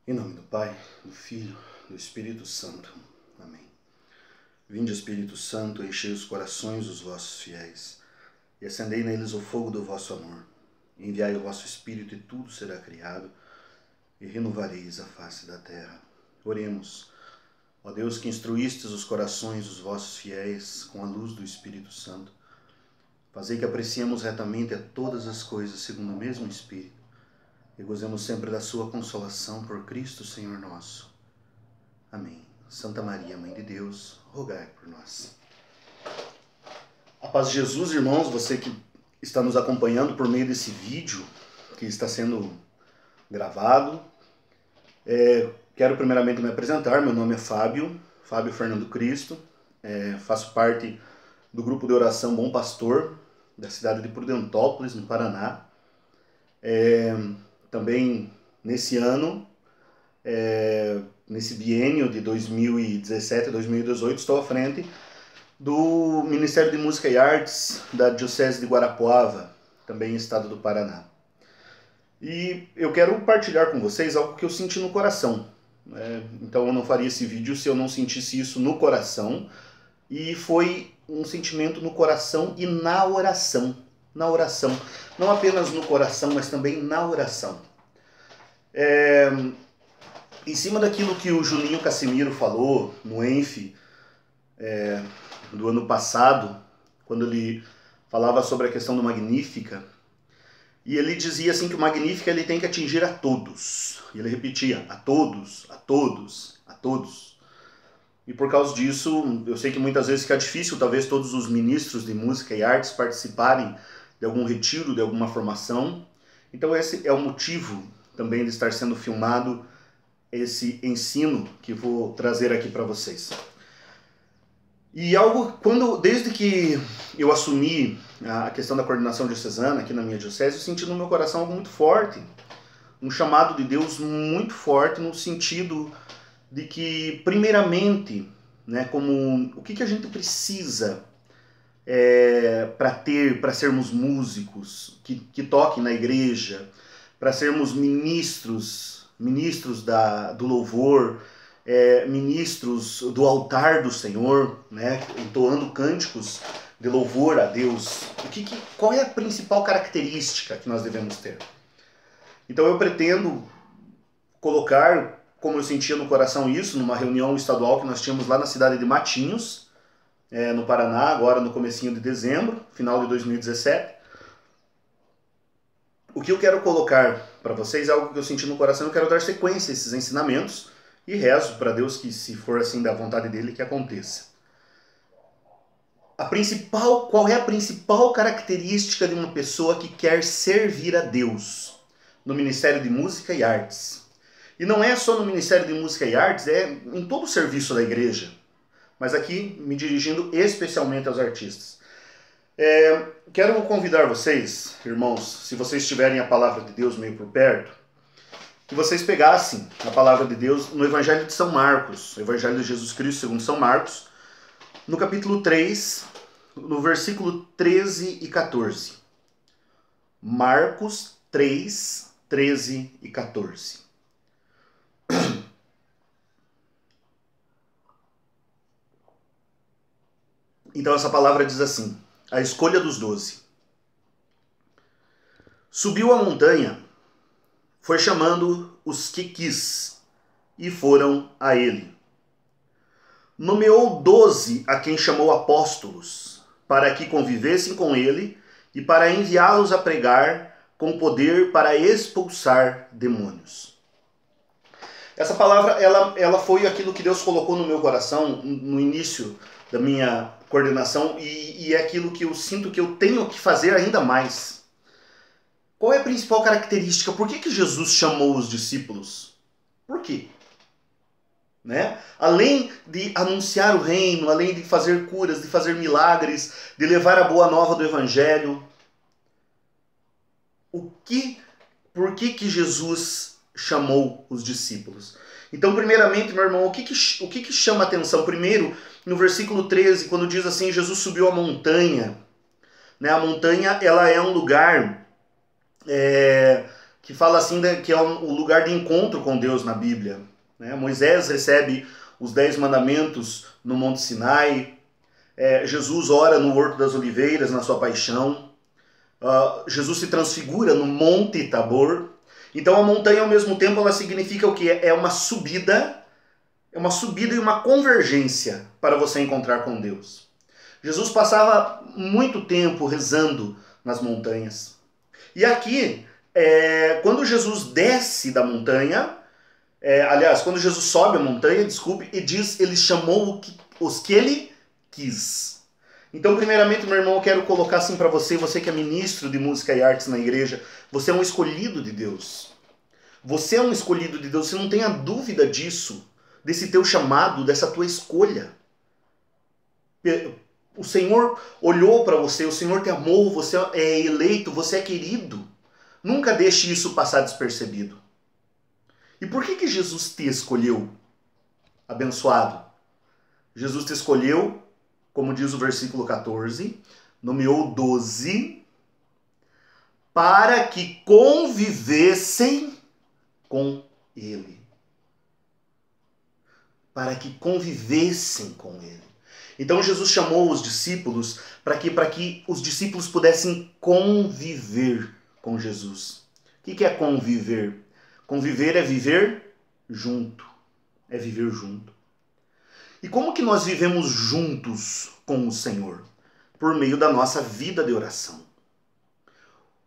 Em nome do Pai, do Filho, do Espírito Santo. Amém. Vinde, Espírito Santo, enchei os corações dos vossos fiéis, e acendei neles o fogo do vosso amor. Enviai o vosso Espírito, e tudo será criado, e renovareis a face da terra. Oremos. Ó Deus, que instruístes os corações dos vossos fiéis com a luz do Espírito Santo, fazei que apreciemos retamente a todas as coisas segundo o mesmo Espírito, e gozemos sempre da sua consolação por Cristo, Senhor nosso. Amém. Santa Maria, Mãe de Deus, rogai por nós. A paz de Jesus, irmãos, você que está nos acompanhando por meio desse vídeo que está sendo gravado. Quero primeiramente me apresentar. Meu nome é Fábio Fernando Cristo. Faço parte do grupo de oração Bom Pastor, da cidade de Prudentópolis, no Paraná. Também nesse ano, nesse biênio de 2017 a 2018, estou à frente do Ministério de Música e Artes da Diocese de Guarapuava, também estado do Paraná. E eu quero partilhar com vocês algo que eu senti no coração. Então eu não faria esse vídeo se eu não sentisse isso no coração. E foi um sentimento no coração e na oração. Na oração. Não apenas no coração, mas também na oração. Em cima daquilo que o Juninho Casimiro falou no ENF do ano passado, quando ele falava sobre a questão do Magnífica, e ele dizia assim que o Magnífica ele tem que atingir a todos. E ele repetia, a todos, a todos, a todos. E por causa disso, eu sei que muitas vezes fica difícil, talvez todos os ministros de música e artes participarem de algum retiro, de alguma formação. Então esse é o motivo também de estar sendo filmado esse ensino que vou trazer aqui para vocês. E desde que eu assumi a questão da coordenação diocesana aqui na minha diocese, eu senti no meu coração algo muito forte, um chamado de Deus muito forte, no sentido de que, primeiramente, como o que a gente precisa para sermos músicos que toquem na igreja, para sermos ministros do louvor, ministros do altar do Senhor, entoando cânticos de louvor a Deus. Qual é a principal característica que nós devemos ter? Então eu pretendo colocar, como eu sentia no coração isso, numa reunião estadual que nós tínhamos lá na cidade de Matinhos, no Paraná, agora no comecinho de dezembro, final de 2017. O que eu quero colocar para vocês é algo que eu senti no coração. Eu quero dar sequência a esses ensinamentos e rezo para Deus que, se for assim da vontade dele, que aconteça. Qual é a principal característica de uma pessoa que quer servir a Deus no Ministério de Música e Artes? E não é só no Ministério de Música e Artes, é em todo o serviço da igreja. Mas aqui me dirigindo especialmente aos artistas. Quero convidar vocês, irmãos, se vocês tiverem a palavra de Deus meio por perto, que vocês pegassem a palavra de Deus no Evangelho de São Marcos, o Evangelho de Jesus Cristo segundo São Marcos, no capítulo 3, no versículo 13 e 14. Marcos 3, 13 e 14. Então essa palavra diz assim: a escolha dos 12. Subiu a montanha, foi chamando os que quis, e foram a ele. Nomeou 12 a quem chamou apóstolos, para que convivessem com ele e para enviá-los a pregar com poder para expulsar demônios. Essa palavra ela foi aquilo que Deus colocou no meu coração no início da minha coordenação e é aquilo que eu sinto que eu tenho que fazer ainda mais. Qual é a principal característica? Por que Jesus chamou os discípulos? Por quê? Além de anunciar o reino, além de fazer curas, de fazer milagres, de levar a boa nova do Evangelho, por que Jesus chamou os discípulos? Então, primeiramente, meu irmão, o que chama a atenção? Primeiro, no versículo 13, quando diz assim, Jesus subiu a montanha. A montanha, ela é um lugar que fala assim que é o lugar de encontro com Deus na Bíblia. Né? Moisés recebe os 10 mandamentos no Monte Sinai. Jesus ora no Horto das Oliveiras, na sua paixão. Jesus se transfigura no Monte Tabor. Então a montanha, ao mesmo tempo, ela significa o quê? É uma subida e uma convergência para você encontrar com Deus. Jesus passava muito tempo rezando nas montanhas. E aqui, quando Jesus desce da montanha, quando Jesus sobe a montanha, desculpe, e diz, ele chamou os que ele quis. Então, primeiramente, meu irmão, eu quero colocar assim para você que é ministro de música e artes na igreja, você é um escolhido de Deus. Você é um escolhido de Deus, você não tenha dúvida disso, desse teu chamado, dessa tua escolha. O Senhor olhou para você, o Senhor te amou, você é eleito, você é querido. Nunca deixe isso passar despercebido. E por que Jesus te escolheu, abençoado? Jesus te escolheu, como diz o versículo 14, nomeou 12, para que convivessem com Ele. Para que convivessem com Ele. Então Jesus chamou os discípulos para que os discípulos pudessem conviver com Jesus. O que é conviver? Conviver é viver junto. É viver junto. E como que nós vivemos juntos com o Senhor? Por meio da nossa vida de oração.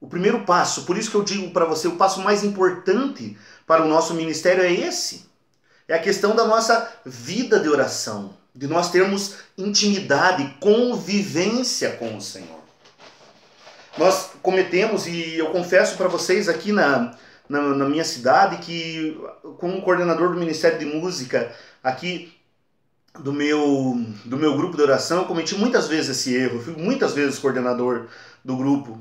O primeiro passo, por isso que eu digo para você, o passo mais importante para o nosso ministério é esse. É a questão da nossa vida de oração. De nós termos intimidade, convivência com o Senhor. Nós cometemos, e eu confesso para vocês aqui na minha cidade, que como coordenador do Ministério de Música aqui do meu grupo de oração, eu cometi muitas vezes esse erro. Eu fui muitas vezes coordenador do grupo.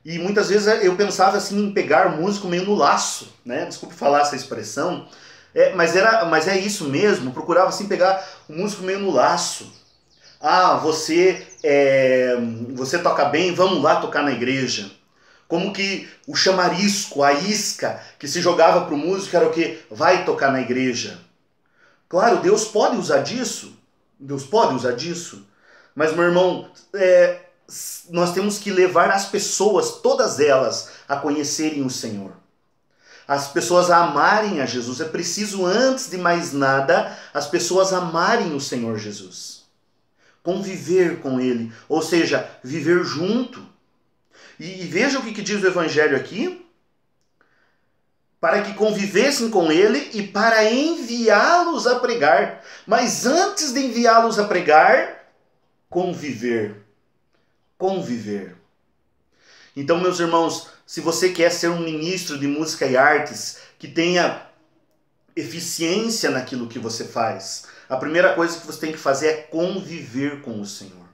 E muitas vezes eu pensava assim em pegar músico meio no laço, né? Desculpe falar essa expressão. Mas é isso mesmo, procurava assim pegar o músico meio no laço. Você toca bem, vamos lá tocar na igreja. Como que o chamarisco, a isca que se jogava para o músico era o quê? Vai tocar na igreja. Claro, Deus pode usar disso. Mas, meu irmão, nós temos que levar as pessoas, todas elas, a conhecerem o Senhor. As pessoas a amarem a Jesus. É preciso, antes de mais nada, as pessoas amarem o Senhor Jesus. Conviver com Ele, ou seja, viver junto. E veja o que diz o Evangelho aqui. Para que convivessem com Ele e para enviá-los a pregar. Mas antes de enviá-los a pregar, conviver. Então, meus irmãos, se você quer ser um ministro de música e artes que tenha eficiência naquilo que você faz, a primeira coisa que você tem que fazer é conviver com o Senhor.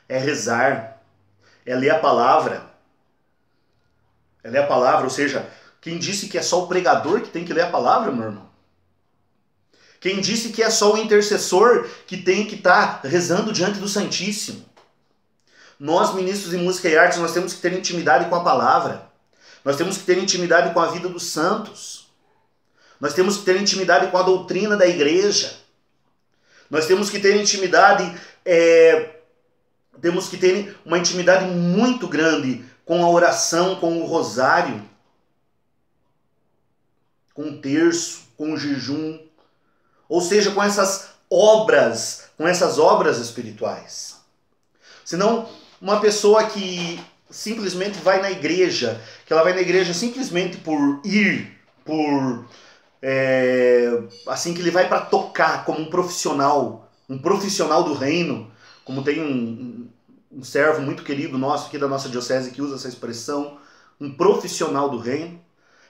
É rezar, é ler a palavra. Ou seja, quem disse que é só o pregador que tem que ler a palavra, meu irmão? Quem disse que é só o intercessor que tem que estar rezando diante do Santíssimo? Nós, ministros de música e artes, nós temos que ter intimidade com a palavra. Nós temos que ter intimidade com a vida dos santos. Nós temos que ter intimidade com a doutrina da igreja. Nós temos que ter intimidade, temos que ter uma intimidade muito grande com a oração, com o rosário, com o terço, com o jejum. Ou seja, com essas obras espirituais. Senão, uma pessoa que simplesmente vai na igreja, simplesmente por ir, assim que ele vai para tocar como um profissional do reino, como tem um servo muito querido nosso aqui da nossa diocese que usa essa expressão, um profissional do reino.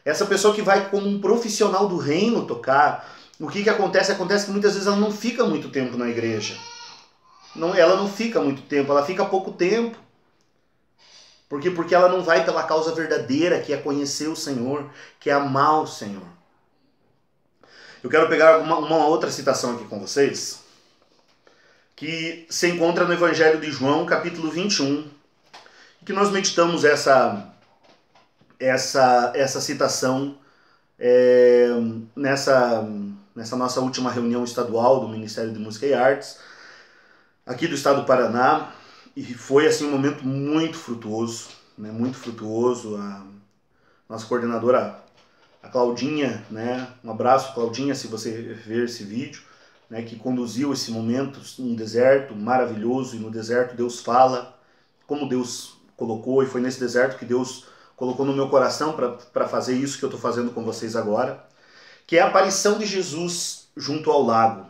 Essa pessoa que vai como um profissional do reino tocar, o que acontece? Acontece que muitas vezes ela não fica muito tempo na igreja. Ela não fica muito tempo, ela fica pouco tempo. Por quê? Porque ela não vai pela causa verdadeira, que é conhecer o Senhor, que é amar o Senhor. Eu quero pegar uma outra citação aqui com vocês, que se encontra no Evangelho de João, capítulo 21, que nós meditamos essa essa citação nessa nossa última reunião estadual do Ministério de Música e Artes, aqui do estado do Paraná, e foi assim um momento muito frutuoso, né, muito frutuoso. A nossa coordenadora, a Claudinha, né, um abraço Claudinha, se você ver esse vídeo, né, que conduziu esse momento, um deserto maravilhoso, e no deserto Deus fala, como Deus colocou, e foi nesse deserto que Deus colocou no meu coração para fazer isso que eu estou fazendo com vocês agora, que é a aparição de Jesus junto ao lago.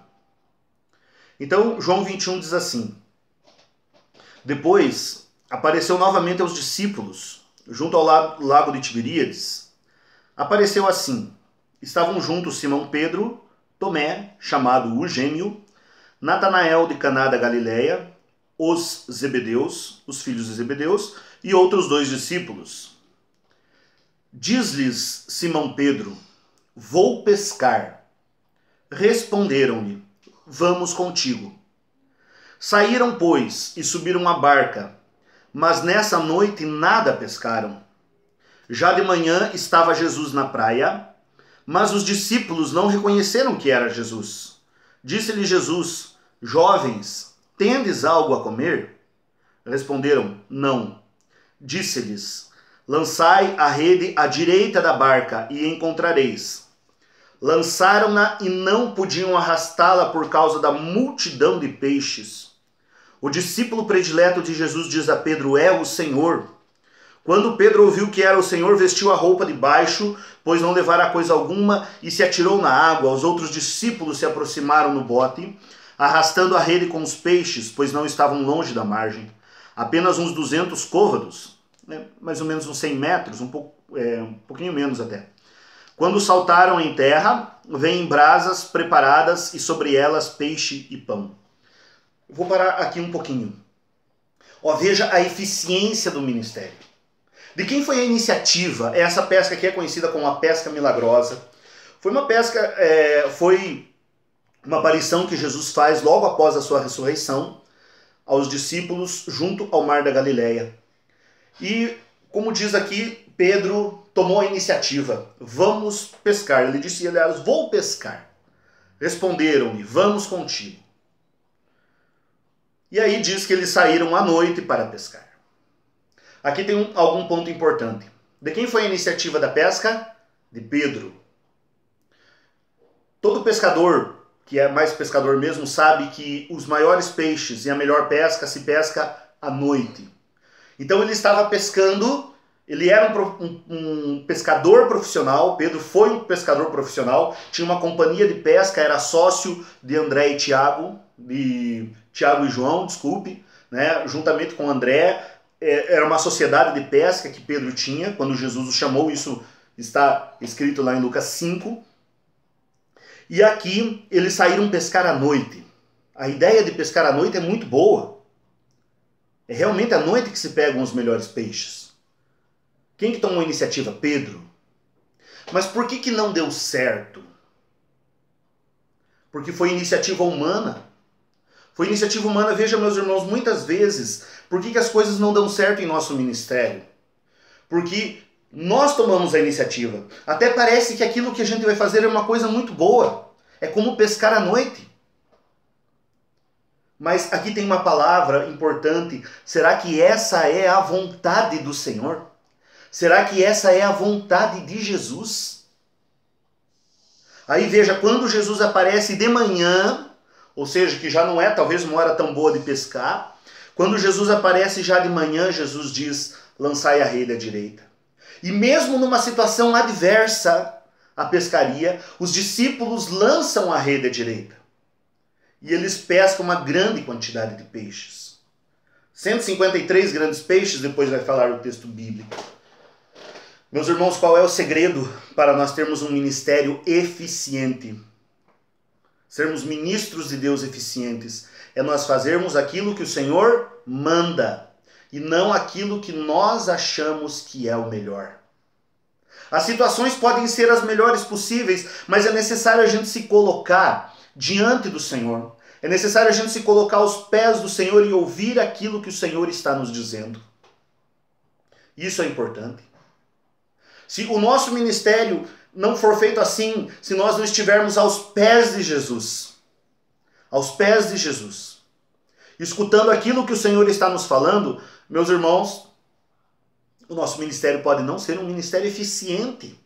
Então, João 21 diz assim: depois apareceu novamente aos discípulos, junto ao lago de Tiberíades. Apareceu assim: estavam juntos Simão Pedro, Tomé, chamado o Gêmeo, Natanael de Caná da Galileia, os Zebedeus, os filhos de Zebedeus, e outros 2 discípulos. Diz-lhes Simão Pedro: vou pescar. Responderam-lhe: vamos contigo. Saíram, pois, e subiram a barca, mas nessa noite nada pescaram. Já de manhã estava Jesus na praia, mas os discípulos não reconheceram que era Jesus. Disse-lhe Jesus: jovens, tendes algo a comer? Responderam: não. Disse-lhes: lançai a rede à direita da barca e encontrareis. Lançaram-na e não podiam arrastá-la por causa da multidão de peixes. O discípulo predileto de Jesus diz a Pedro: é o Senhor. Quando Pedro ouviu que era o Senhor, vestiu a roupa de baixo, pois não levara coisa alguma, e se atirou na água. Os outros discípulos se aproximaram no bote, arrastando a rede com os peixes, pois não estavam longe da margem. Apenas uns 200 côvados, né, mais ou menos uns 100 metros, um pouquinho menos até. Quando saltaram em terra, vêm brasas preparadas e sobre elas peixe e pão. Vou parar aqui um pouquinho. Veja a eficiência do ministério. De quem foi a iniciativa? Essa pesca que é conhecida como a pesca milagrosa. Foi uma pesca, foi uma aparição que Jesus faz logo após a sua ressurreição aos discípulos junto ao mar da Galileia. E, como diz aqui, Pedro tomou a iniciativa. Vamos pescar. Ele disse, aliás, vou pescar. Responderam-lhe, vamos contigo. E aí diz que eles saíram à noite para pescar. Aqui tem algum ponto importante. De quem foi a iniciativa da pesca? De Pedro. Todo pescador, que é mais pescador mesmo, sabe que os maiores peixes e a melhor pesca se pesca à noite. Então ele estava pescando, ele era um pescador profissional, Pedro foi um pescador profissional, tinha uma companhia de pesca, era sócio de André e Tiago, de Tiago e João, desculpe, né, juntamente com André. Era uma sociedade de pesca que Pedro tinha, quando Jesus o chamou, isso está escrito lá em Lucas 5. E aqui eles saíram pescar à noite. A ideia de pescar à noite é muito boa. É realmente à noite que se pegam os melhores peixes. Quem que tomou a iniciativa? Pedro. Mas por que não deu certo? Porque foi iniciativa humana. Foi iniciativa humana, veja, meus irmãos, muitas vezes, por que as coisas não dão certo em nosso ministério? Porque nós tomamos a iniciativa. Até parece que aquilo que a gente vai fazer é uma coisa muito boa. É como pescar à noite. Mas aqui tem uma palavra importante. Será que essa é a vontade do Senhor? Será que essa é a vontade de Jesus? Aí veja, quando Jesus aparece de manhã, ou seja, que já não é talvez uma hora tão boa de pescar, quando Jesus aparece já de manhã, Jesus diz, lançai a rede à direita. E mesmo numa situação adversa à pescaria, os discípulos lançam a rede à direita. E eles pescam uma grande quantidade de peixes. 153 grandes peixes, depois vai falar o texto bíblico. Meus irmãos, qual é o segredo para nós termos um ministério eficiente? Sermos ministros de Deus eficientes. É nós fazermos aquilo que o Senhor manda e não aquilo que nós achamos que é o melhor. As situações podem ser as melhores possíveis, mas é necessário a gente se colocar diante do Senhor. É necessário a gente se colocar aos pés do Senhor e ouvir aquilo que o Senhor está nos dizendo. Isso é importante. Se o nosso ministério não for feito assim, se nós não estivermos aos pés de Jesus, escutando aquilo que o Senhor está nos falando, meus irmãos, o nosso ministério pode não ser um ministério eficiente.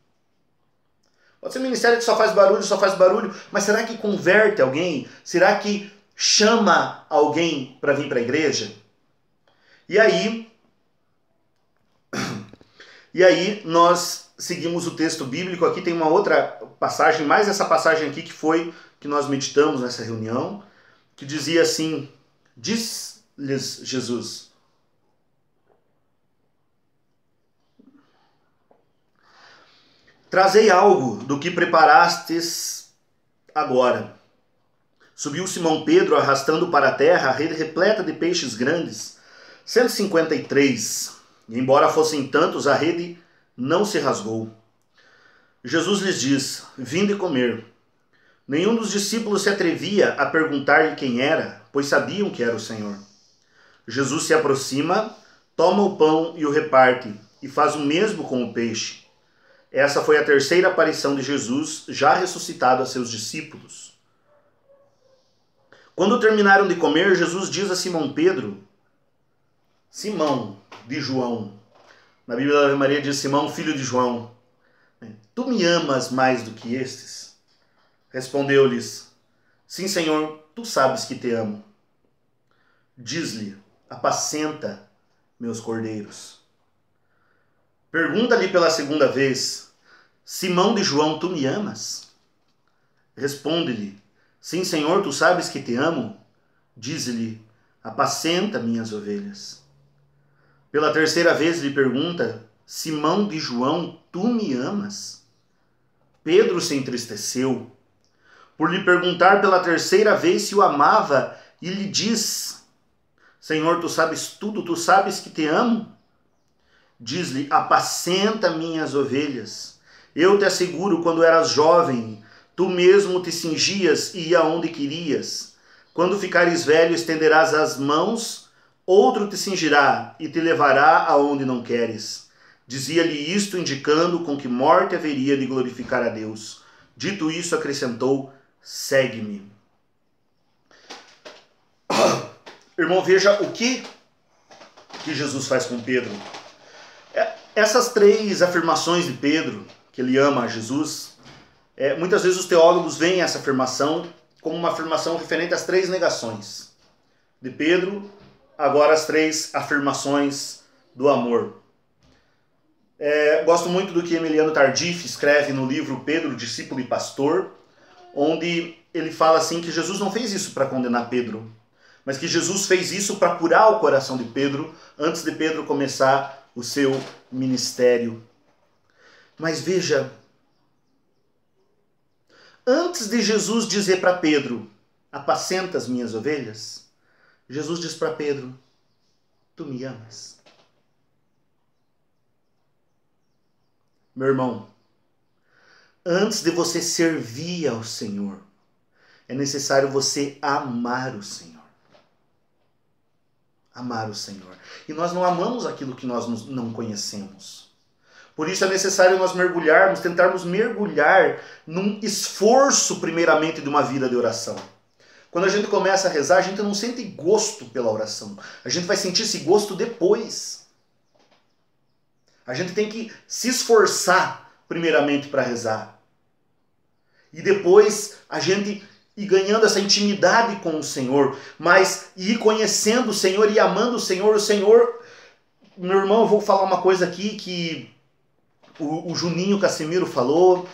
Pode ser um ministério que só faz barulho, mas será que converte alguém? Será que chama alguém para vir para a igreja? E aí nós seguimos o texto bíblico. Aqui tem uma outra passagem, mais essa passagem aqui que foi que nós meditamos nessa reunião, que dizia assim: diz-lhes Jesus: trazei algo do que preparastes agora. Subiu Simão Pedro, arrastando para a terra a rede repleta de peixes grandes, 153. E embora fossem tantos, a rede não se rasgou. Jesus lhes diz: vinde comer. Nenhum dos discípulos se atrevia a perguntar-lhe quem era, pois sabiam que era o Senhor. Jesus se aproxima, toma o pão e o reparte, e faz o mesmo com o peixe. Essa foi a terceira aparição de Jesus, já ressuscitado a seus discípulos. Quando terminaram de comer, Jesus diz a Simão Pedro: Simão de João. Na Bíblia da Ave Maria diz Simão, filho de João. Tu me amas mais do que estes? Respondeu-lhes: sim, Senhor, tu sabes que te amo. Diz-lhe: apacenta meus cordeiros. Pergunta-lhe pela segunda vez: Simão de João, tu me amas? Responde-lhe: sim, Senhor, tu sabes que te amo. Diz-lhe: apacenta minhas ovelhas. Pela terceira vez lhe pergunta: Simão de João, tu me amas? Pedro se entristeceu por lhe perguntar pela terceira vez se o amava, e lhe diz: Senhor, tu sabes tudo, tu sabes que te amo. Diz-lhe: apacenta minhas ovelhas. Eu te asseguro, quando eras jovem, tu mesmo te cingias e ia onde querias. Quando ficares velho, estenderás as mãos, outro te cingirá e te levará aonde não queres. Dizia-lhe isto, indicando com que morte haveria de glorificar a Deus. Dito isso, acrescentou: segue-me. Irmão, veja o que Jesus faz com Pedro. Essas três afirmações de Pedro, que ele ama a Jesus, muitas vezes os teólogos veem essa afirmação como uma afirmação referente às três negações de Pedro, agora as três afirmações do amor. Gosto muito do que Emiliano Tardif escreve no livro Pedro, Discípulo e Pastor, onde ele fala assim que Jesus não fez isso para condenar Pedro, mas que Jesus fez isso para curar o coração de Pedro antes de Pedro começar o seu ministério. Mas veja, antes de Jesus dizer para Pedro: apacenta as minhas ovelhas, Jesus diz para Pedro: tu me amas? Meu irmão, antes de você servir ao Senhor, é necessário você amar o Senhor. Amar o Senhor. E nós não amamos aquilo que nós não conhecemos. Por isso é necessário nós tentarmos mergulhar num esforço, primeiramente, de uma vida de oração. Quando a gente começa a rezar, a gente não sente gosto pela oração. A gente vai sentir esse gosto depois. A gente tem que se esforçar, primeiramente, para rezar. E depois a gente ir ganhando essa intimidade com o Senhor, mas ir conhecendo o Senhor e amando o Senhor. O Senhor, meu irmão, eu vou falar uma coisa aqui que o Juninho Casimiro falou,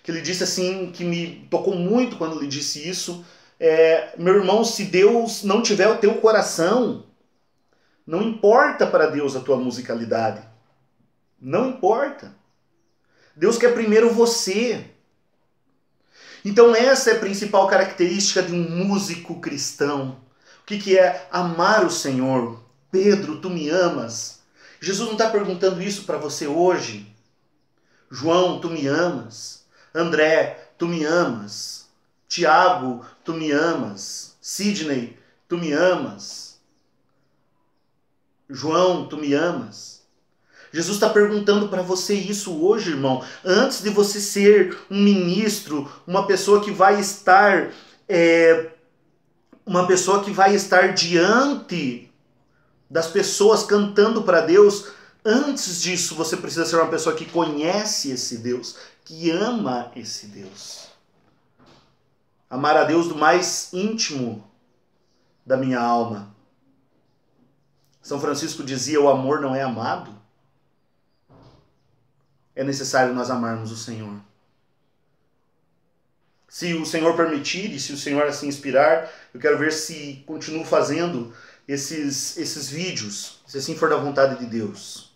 que ele disse assim, que me tocou muito quando ele disse isso. Meu irmão, se Deus não tiver o teu coração, não importa para Deus a tua musicalidade. Não importa. Deus quer primeiro você. Então essa é a principal característica de um músico cristão. O que é amar o Senhor? Pedro, tu me amas? Jesus não está perguntando isso para você hoje. João, tu me amas? André, tu me amas? Tiago, tu me amas? Sidney, tu me amas? João, tu me amas? Jesus está perguntando para você isso hoje, irmão. Antes de você ser um ministro, uma pessoa que vai estar diante das pessoas cantando para Deus, antes disso você precisa ser uma pessoa que conhece esse Deus, que ama esse Deus. Amar a Deus do mais íntimo da minha alma. São Francisco dizia: o amor não é amado. É necessário nós amarmos o Senhor. Se o Senhor permitir e se o Senhor assim inspirar, eu quero ver se continuo fazendo esses vídeos, se assim for da vontade de Deus.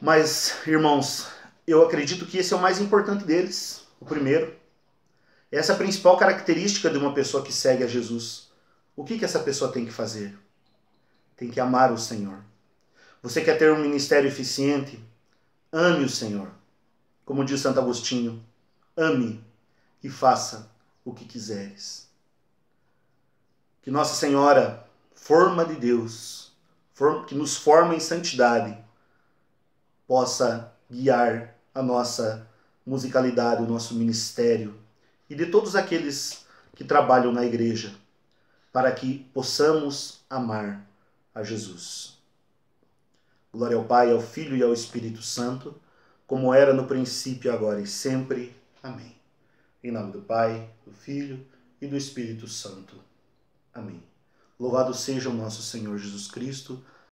Mas, irmãos, eu acredito que esse é o mais importante deles, o primeiro. Essa é a principal característica de uma pessoa que segue a Jesus. O que essa pessoa tem que fazer? Tem que amar o Senhor. Você quer ter um ministério eficiente? Ame o Senhor. Como diz Santo Agostinho, ame e faça o que quiseres. Que Nossa Senhora, forma de Deus, que nos forma em santidade, possa guiar a nossa musicalidade, o nosso ministério e de todos aqueles que trabalham na igreja, para que possamos amar a Jesus. Glória ao Pai, ao Filho e ao Espírito Santo, como era no princípio, agora e sempre. Amém. Em nome do Pai, do Filho e do Espírito Santo. Amém. Louvado seja o nosso Senhor Jesus Cristo,